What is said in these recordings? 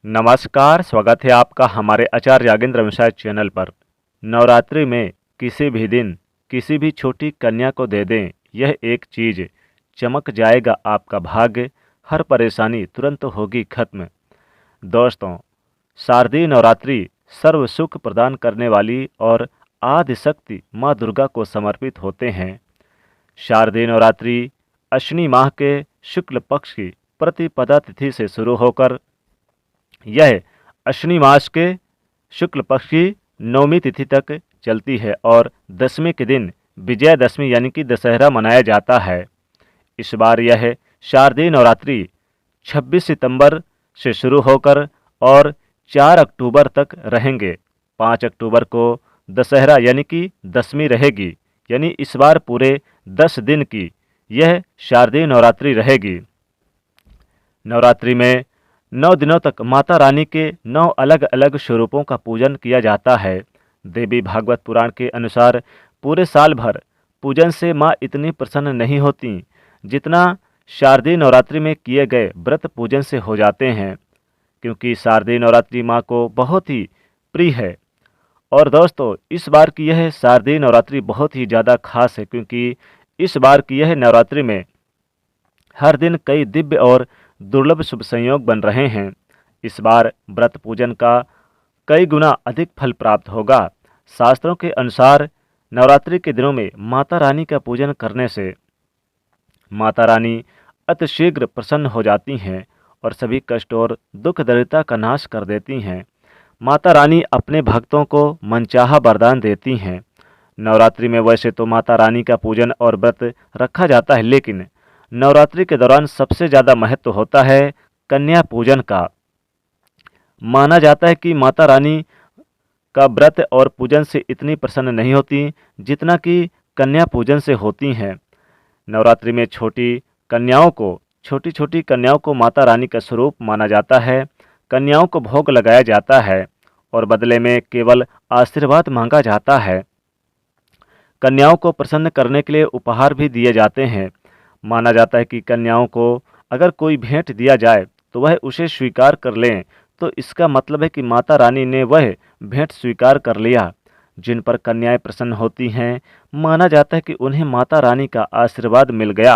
नमस्कार, स्वागत है आपका हमारे आचार्य यागेंद्र मिश्रा चैनल पर। नवरात्रि में किसी भी दिन किसी भी छोटी कन्या को दे दें, यह एक चीज़ चमक जाएगा आपका भाग्य, हर परेशानी तुरंत होगी खत्म। दोस्तों, शारदीय नवरात्रि सर्व सुख प्रदान करने वाली और आदि शक्ति माँ दुर्गा को समर्पित होते हैं। शारदीय नवरात्रि अश्विनी माह के शुक्ल पक्ष की प्रतिपदा तिथि से शुरू होकर यह अश्विनी मास के शुक्ल पक्ष की नौमी तिथि तक चलती है और दसवीं के दिन विजयदशमी यानी कि दशहरा मनाया जाता है। इस बार यह शारदीय नवरात्रि 26 सितंबर से शुरू होकर और 4 अक्टूबर तक रहेंगे। 5 अक्टूबर को दशहरा यानी कि दसवीं रहेगी, यानी इस बार पूरे 10 दिन की यह शारदीय नवरात्रि रहेगी। नवरात्रि में 9 दिनों तक माता रानी के 9 अलग अलग स्वरूपों का पूजन किया जाता है। देवी भागवत पुराण के अनुसार पूरे साल भर पूजन से माँ इतनी प्रसन्न नहीं होती जितना शारदीय नवरात्रि में किए गए व्रत पूजन से हो जाते हैं, क्योंकि शारदीय नवरात्रि माँ को बहुत ही प्रिय है। और दोस्तों, इस बार की यह शारदीय नवरात्रि बहुत ही ज़्यादा खास है, क्योंकि इस बार की यह नवरात्रि में हर दिन कई दिव्य और दुर्लभ शुभ संयोग बन रहे हैं। इस बार व्रत पूजन का कई गुना अधिक फल प्राप्त होगा। शास्त्रों के अनुसार नवरात्रि के दिनों में माता रानी का पूजन करने से माता रानी अतिशीघ्र प्रसन्न हो जाती हैं और सभी कष्ट और दुख दरिद्रता का नाश कर देती हैं। माता रानी अपने भक्तों को मनचाहा वरदान देती हैं। नवरात्रि में वैसे तो माता रानी का पूजन और व्रत रखा जाता है, लेकिन नवरात्रि के दौरान सबसे ज़्यादा महत्व होता है कन्या पूजन का। माना जाता है कि माता रानी का व्रत और पूजन से इतनी प्रसन्न नहीं होती जितना कि कन्या पूजन से होती हैं। नवरात्रि में छोटी छोटी कन्याओं को माता रानी का स्वरूप माना जाता है। कन्याओं को भोग लगाया जाता है और बदले में केवल आशीर्वाद मांगा जाता है। कन्याओं को प्रसन्न करने के लिए उपहार भी दिए जाते हैं। माना जाता है कि कन्याओं को अगर कोई भेंट दिया जाए तो वह उसे स्वीकार कर लें, तो इसका मतलब है कि माता रानी ने वह भेंट स्वीकार कर लिया। जिन पर कन्याएं प्रसन्न होती हैं, माना जाता है कि उन्हें माता रानी का आशीर्वाद मिल गया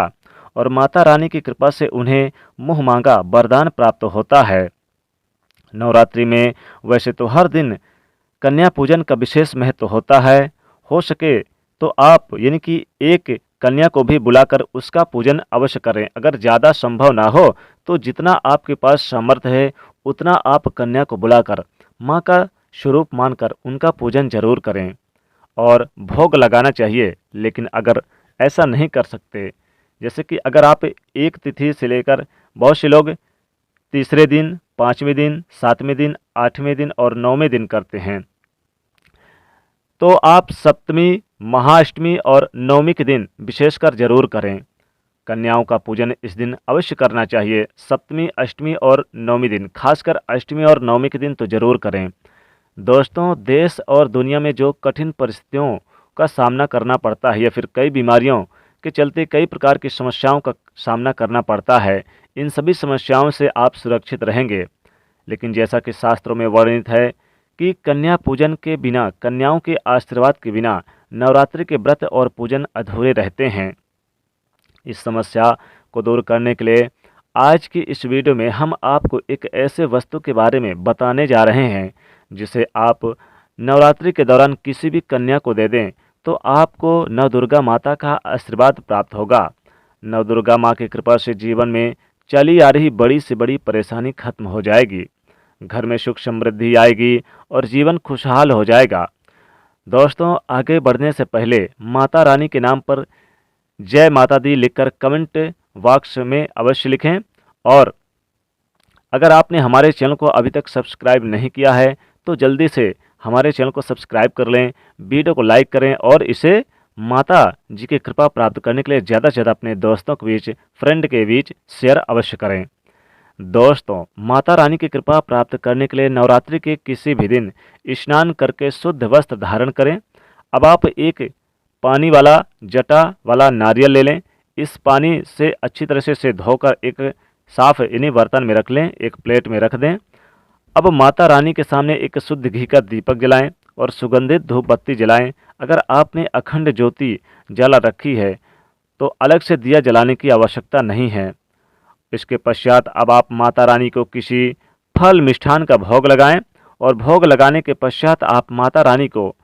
और माता रानी की कृपा से उन्हें मुँह मांगा वरदान प्राप्त होता है। नवरात्रि में वैसे तो हर दिन कन्या पूजन का विशेष महत्व होता है। हो सके तो आप यानी कि एक कन्या को भी बुलाकर उसका पूजन अवश्य करें। अगर ज़्यादा संभव ना हो तो जितना आपके पास सामर्थ्य है उतना आप कन्या को बुलाकर माँ का स्वरूप मानकर उनका पूजन जरूर करें और भोग लगाना चाहिए। लेकिन अगर ऐसा नहीं कर सकते, जैसे कि अगर आप एक तिथि से लेकर बहुत से लोग तीसरे दिन, पाँचवें दिन, सातवें दिन, आठवें दिन और नौवें दिन करते हैं, तो आप सप्तमी, महाअष्टमी और नवमी के दिन विशेषकर जरूर करें। कन्याओं का पूजन इस दिन अवश्य करना चाहिए। सप्तमी, अष्टमी और नवमी दिन, खासकर अष्टमी और नवमी के दिन तो जरूर करें। दोस्तों, देश और दुनिया में जो कठिन परिस्थितियों का सामना करना पड़ता है या फिर कई बीमारियों के चलते कई प्रकार की समस्याओं का सामना करना पड़ता है, इन सभी समस्याओं से आप सुरक्षित रहेंगे। लेकिन जैसा कि शास्त्रों में वर्णित है कि कन्या पूजन के बिना, कन्याओं के आशीर्वाद के बिना नवरात्रि के व्रत और पूजन अधूरे रहते हैं। इस समस्या को दूर करने के लिए आज की इस वीडियो में हम आपको एक ऐसे वस्तु के बारे में बताने जा रहे हैं जिसे आप नवरात्रि के दौरान किसी भी कन्या को दे दें तो आपको नवदुर्गा माता का आशीर्वाद प्राप्त होगा। नवदुर्गा माँ की कृपा से जीवन में चली आ रही बड़ी से बड़ी परेशानी खत्म हो जाएगी, घर में सुख समृद्धि आएगी और जीवन खुशहाल हो जाएगा। दोस्तों, आगे बढ़ने से पहले माता रानी के नाम पर जय माता दी लिखकर कमेंट बॉक्स में अवश्य लिखें। और अगर आपने हमारे चैनल को अभी तक सब्सक्राइब नहीं किया है तो जल्दी से हमारे चैनल को सब्सक्राइब कर लें, वीडियो को लाइक करें और इसे माता जी की कृपा प्राप्त करने के लिए ज़्यादा से ज़्यादा अपने दोस्तों के बीच, फ्रेंड के बीच शेयर अवश्य करें। दोस्तों, माता रानी की कृपा प्राप्त करने के लिए नवरात्रि के किसी भी दिन स्नान करके शुद्ध वस्त्र धारण करें। अब आप एक पानी वाला जटा वाला नारियल ले लें। इस पानी से अच्छी तरह से धोकर एक साफ यानी बर्तन में रख लें, एक प्लेट में रख दें। अब माता रानी के सामने एक शुद्ध घी का दीपक जलाएं और सुगंधित धूप बत्ती जलाएं। अगर आपने अखंड ज्योति जला रखी है तो अलग से दिया जलाने की आवश्यकता नहीं है। इसके पश्चात अब आप माता रानी को किसी फल मिष्ठान का भोग लगाएं और भोग लगाने के पश्चात आप माता रानी को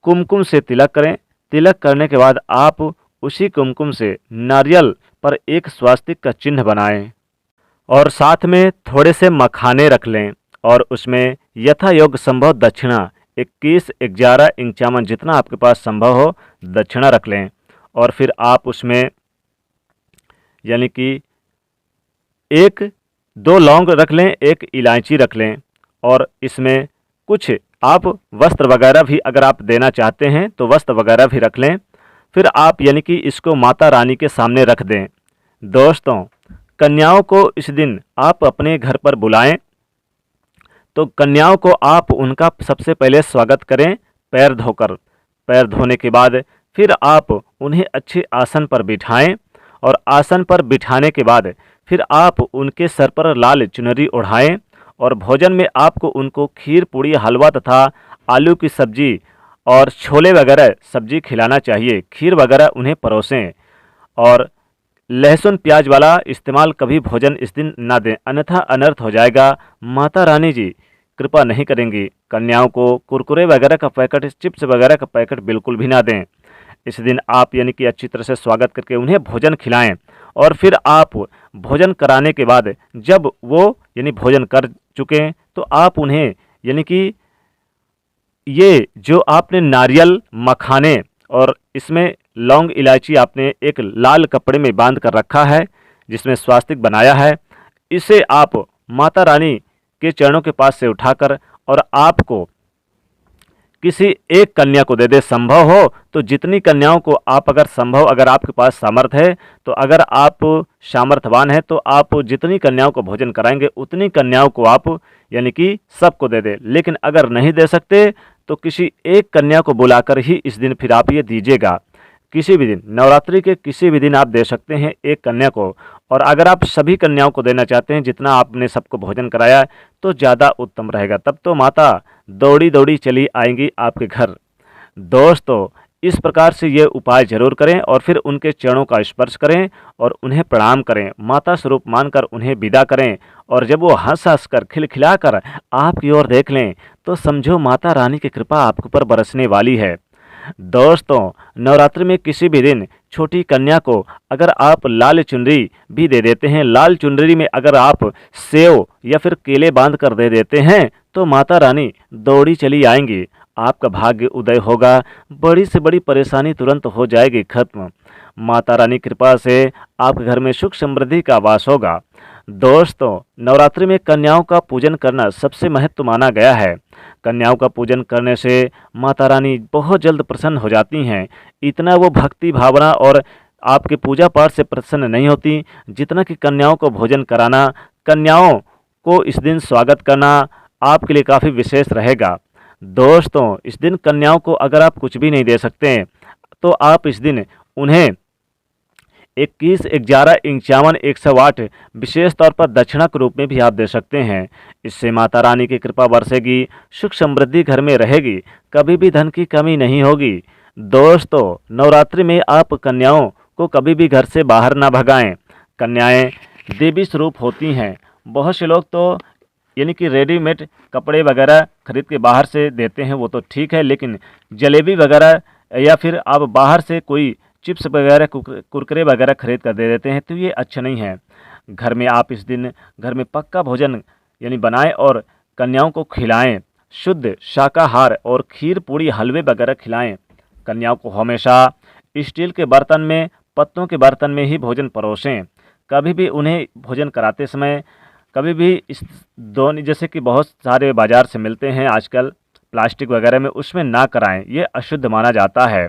कुमकुम से तिलक करें। तिलक करने के बाद आप उसी कुमकुम से नारियल पर एक स्वास्तिक का चिन्ह बनाएं और साथ में थोड़े से मखाने रख लें और उसमें यथा योग्य संभव दक्षिणा 21-11 इंचामन जितना आपके पास संभव हो दक्षिणा रख लें। और फिर आप उसमें यानी कि 1-2 लौंग रख लें, 1 इलायची रख लें और इसमें कुछ आप वस्त्र वगैरह भी अगर आप देना चाहते हैं तो वस्त्र वगैरह भी रख लें। फिर आप यानी कि इसको माता रानी के सामने रख दें। दोस्तों, कन्याओं को इस दिन आप अपने घर पर बुलाएं तो कन्याओं को आप उनका सबसे पहले स्वागत करें पैर धोकर। पैर धोने के बाद फिर आप उन्हें अच्छे आसन पर बिठाएं और आसन पर बिठाने के बाद फिर आप उनके सर पर लाल चुनरी ओढ़ाएं और भोजन में आपको उनको खीर पूड़ी हलवा तथा आलू की सब्जी और छोले वगैरह सब्जी खिलाना चाहिए। खीर वगैरह उन्हें परोसें और लहसुन प्याज वाला इस्तेमाल कभी भोजन इस दिन ना दें, अन्यथा अनर्थ हो जाएगा। माता रानी जी कृपा नहीं करेंगी। कन्याओं को कुरकुरे वगैरह का पैकेट, चिप्स वगैरह का पैकेट बिल्कुल भी ना दें। इस दिन आप यानी कि अच्छी तरह से स्वागत करके उन्हें भोजन खिलाएं और फिर आप भोजन कराने के बाद जब वो यानी भोजन कर चुके तो आप उन्हें यानी कि ये जो आपने नारियल, मखाने और इसमें लौंग इलायची आपने एक लाल कपड़े में बांध कर रखा है जिसमें स्वास्तिक बनाया है, इसे आप माता रानी के चरणों के पास से उठाकर और आपको किसी एक कन्या को दे दे। संभव हो तो जितनी कन्याओं को आप अगर आपके पास सामर्थ्य है तो अगर आप सामर्थ्यवान हैं तो आप जितनी कन्याओं को भोजन कराएंगे उतनी कन्याओं को आप यानी कि सबको दे दे। लेकिन अगर नहीं दे सकते तो किसी एक कन्या को बुलाकर ही इस दिन फिर आप ये दीजिएगा। किसी भी दिन, नवरात्रि के किसी भी दिन आप दे सकते हैं एक कन्या को। और अगर आप सभी कन्याओं को देना चाहते हैं जितना आपने सबको भोजन कराया है तो ज़्यादा उत्तम रहेगा। तब तो माता दौड़ी दौड़ी चली आएंगी आपके घर। दोस्तों, इस प्रकार से ये उपाय जरूर करें और फिर उनके चरणों का स्पर्श करें और उन्हें प्रणाम करें, माता स्वरूप मानकर उन्हें विदा करें। और जब वो हंस हंस कर खिलखिला कर आपकी ओर देख लें तो समझो माता रानी की कृपा आपके ऊपर बरसने वाली है। दोस्तों, नवरात्रि में किसी भी दिन छोटी कन्या को अगर आप लाल चुनरी भी दे देते हैं, लाल चुनरी में अगर आप सेव या फिर केले बांध कर दे देते हैं तो माता रानी दौड़ी चली आएंगी। आपका भाग्य उदय होगा, बड़ी से बड़ी परेशानी तुरंत हो जाएगी खत्म। माता रानी कृपा से आपके घर में सुख समृद्धि का वास होगा। दोस्तों, नवरात्रि में कन्याओं का पूजन करना सबसे महत्व माना गया है। कन्याओं का पूजन करने से माता रानी बहुत जल्द प्रसन्न हो जाती हैं। इतना वो भक्ति भावना और आपके पूजा पाठ से प्रसन्न नहीं होती जितना कि कन्याओं को भोजन कराना, कन्याओं को इस दिन स्वागत करना आपके लिए काफ़ी विशेष रहेगा। दोस्तों, इस दिन कन्याओं को अगर आप कुछ भी नहीं दे सकते तो आप इस दिन उन्हें 21-11-51-108 विशेष तौर पर दक्षिणा के रूप में भी आप दे सकते हैं। इससे माता रानी की कृपा बरसेगी, सुख समृद्धि घर में रहेगी, कभी भी धन की कमी नहीं होगी। दोस्तों, नवरात्रि में आप कन्याओं को कभी भी घर से बाहर ना भगाएं। कन्याएं देवी स्वरूप होती हैं। बहुत से लोग तो यानी कि रेडीमेड कपड़े वगैरह खरीद के बाहर से देते हैं, वो तो ठीक है, लेकिन जलेबी वगैरह या फिर आप बाहर से कोई चिप्स वगैरह कुरकुरे वगैरह खरीद कर दे देते हैं तो ये अच्छा नहीं है। घर में आप इस दिन घर में पक्का भोजन यानी बनाएं और कन्याओं को खिलाएं। शुद्ध शाकाहार और खीर पूड़ी हलवे वगैरह खिलाएं। कन्याओं को हमेशा स्टील के बर्तन में, पत्तों के बर्तन में ही भोजन परोसें। कभी भी उन्हें भोजन कराते समय कभी भी इस दोनों जैसे कि बहुत सारे बाज़ार से मिलते हैं आजकल प्लास्टिक वगैरह में, उसमें ना कराएं, ये अशुद्ध माना जाता है।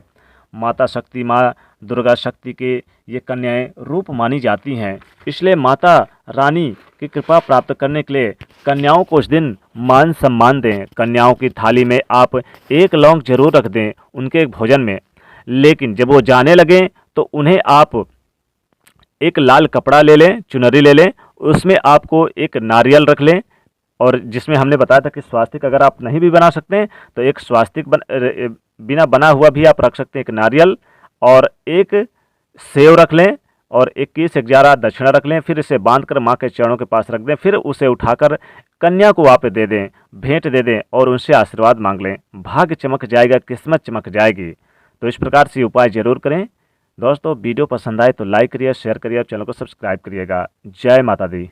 माता शक्ति, माँ दुर्गा शक्ति के ये कन्याएं रूप मानी जाती हैं। इसलिए माता रानी की कृपा प्राप्त करने के लिए कन्याओं को उस दिन मान सम्मान दें। कन्याओं की थाली में आप 1 लौंग जरूर रख दें उनके भोजन में, लेकिन जब वो जाने लगें तो उन्हें आप एक लाल कपड़ा ले लें, चुनरी ले लें, उसमें आपको एक नारियल रख लें, और जिसमें हमने बताया था कि स्वास्तिक अगर आप नहीं भी बना सकते हैं तो एक स्वास्तिक बिना बना हुआ भी आप रख सकते हैं। एक नारियल और एक सेव रख लें और 21-11 दक्षिणा रख लें, फिर इसे बांधकर माँ के चरणों के पास रख दें, फिर उसे उठाकर कन्या को वहाँ पे दे दें, भेंट दे दें और उनसे आशीर्वाद मांग लें। भाग्य चमक जाएगा, किस्मत चमक जाएगी। तो इस प्रकार से उपाय जरूर करें। दोस्तों वीडियो पसंद आए तो लाइक करिए, शेयर करिए और चैनल को सब्सक्राइब करिएगा। जय माता दी।